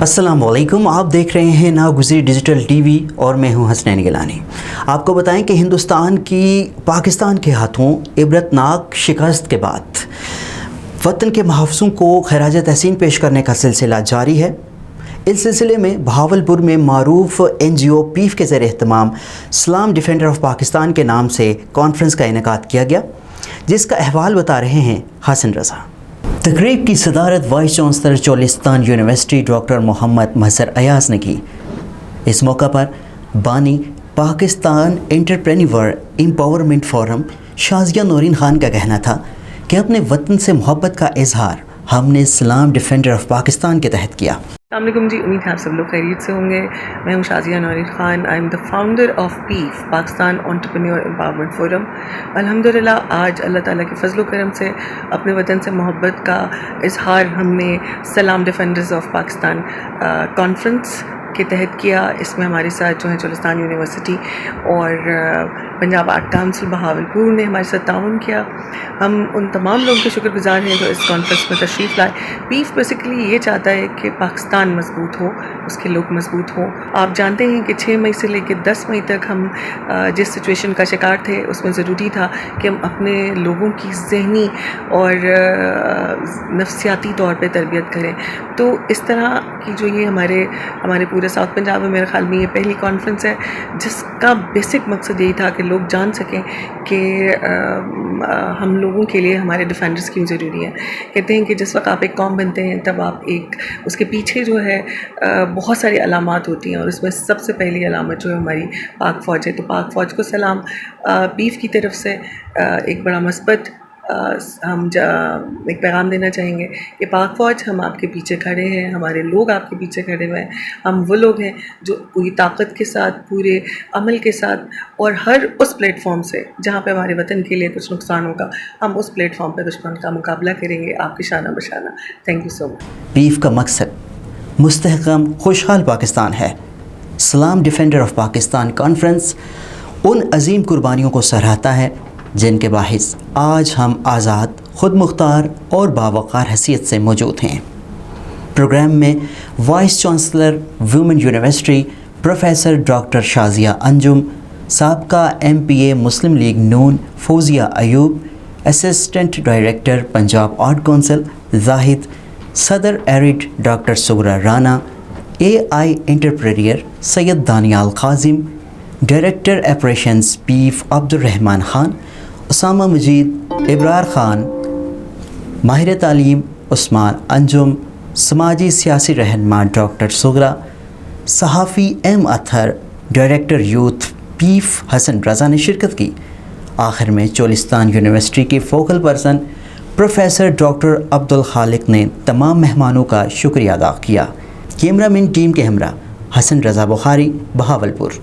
अस्सलाम वालेकुम, आप देख रहे हैं नागुज़री डिजिटल टीवी और मैं हूं हसनैन गिलानी। आपको बताएं कि हिंदुस्तान की पाकिस्तान के हाथों इबरतनाक शिकस्त के बाद वतन के महफूज़ों को खराज तहसीन पेश करने का सिलसिला जारी है। इस सिलसिले में बहावलपुर में मारूफ NGO पीफ के ज़रिए एहतमाम सलाम डिफेंडर ऑफ पाकिस्तान के नाम से कॉन्फ्रेंस का इनेकाद किया गया, जिसका अहवाल बता रहे हैं हसन रज़ा। तकरीब की सदारत vice chancellor Cholistan university doctor Mohammad Mahsar Ayaz ने की। इस मौका पर बानी Pakistan entrepreneur empowerment forum Shazia Naureen Khan का कहना था कि अपने वतन से मोहब्बत का इजहार हमने सलाम डिफेंडर ऑफ पाकिस्तान के तहत किया। अस्सलाम वालेकुम जी, उम्मीद है आप सब लोग खैरियत से होंगे। मैं हूँ Shazia Naureen Khan. I am the founder of PEEF Pakistan entrepreneur empowerment forum. अल्हम्दुलिल्लाह आज अल्लाह ताला के फजल करम से अपने वतन से मोहब्बत का इजहार हमने सलाम डिफेंडर्स ऑफ पाकिस्तान कॉन्फ्रेंस के तहत किया। इसमें हमारे साथ जो है चोलिस्तान यूनिवर्सिटी और पंजाब आर्ट काउंसिल बहावलपुर ने हमारे साथ ताउन किया। हम उन तमाम लोगों के शुक्रगुजार हैं जो इस कॉन्फ्रेंस में तशरीफ़ लाए। पीफ बेसिकली ये चाहता है कि पाकिस्तान मजबूत हो, उसके लोग मजबूत हों। आप जानते हैं कि 6 मई से लेकर 10 मई तक हम जिस सिचुएशन का शिकार थे उसमें ज़रूरी था कि हम अपने लोगों की ज़हनी और नफ्सियाती तौर पे तरबियत करें। तो इस तरह की जो ये हमारे पूरे साउथ पंजाब में मेरे ख्याल में ये पहली कॉन्फ्रेंस है जिसका बेसिक मकसद यही था कि लोग जान सकें कि हम लोगों के लिए हमारे डिफेंडर्स क्यों ज़रूरी है। कहते हैं कि जिस वक्त आप एक कौम बनते हैं तब आप उसके पीछे जो है बहुत सारी अलामात होती हैं और उसमें सबसे पहली अलामत जो है हमारी पाक फ़ौज है। तो पाक फ़ौज को सलाम। पीफ की तरफ से एक बड़ा मस्बत हम एक पैगाम देना चाहेंगे कि पाक फ़ौज हम आपके पीछे खड़े हैं, हमारे लोग आपके पीछे खड़े हुए हैं। हम वो लोग हैं जो पूरी ताकत के साथ, पूरे अमल के साथ और हर उस प्लेटफॉर्म से जहाँ पे हमारे वतन के लिए कुछ नुकसान होगा हम उस प्लेटफॉर्म पे दुश्मन का मुकाबला करेंगे आपकी शाना बशाना। Thank you so much. PEEF का मकसद मुस्तहकम खुशहाल पाकिस्तान है। सलाम डिफेंडर ऑफ पाकिस्तान कॉन्फ्रेंस उन अजीम कुर्बानियों को सराहता है जिनके बाहिस आज हम आज़ाद, ख़ुद मुख्तार और बावक़ार हैसियत से मौजूद हैं। प्रोग्राम में vice chancellor women university professor doctor Shazia Anjum, साबका MPA Muslim League Noon Fauzia Ayub, assistant director Punjab art council Zahid, सदर arid doctor Sughra Rana, AI entrepreneur Syed Daniyal Kazim, director operations PEEF Abdurrahman Khan, Usama Majid, Ibrar Khan, माहिर तालीम उस्मान अंजुम, समाजी सियासी रहनुमा डॉक्टर सुगरा, सहाफ़ी M Athar, director youth PEEF Hasan Raza ने शिरकत की। आखिर में चोलिस्तान यूनिवर्सिटी के focal person professor doctor Abdul Khaliq ने तमाम मेहमानों का शुक्रिया अदा किया। कैमरामैन टीम के हमरा हसन रज़ा बुखारी, बहावलपुर।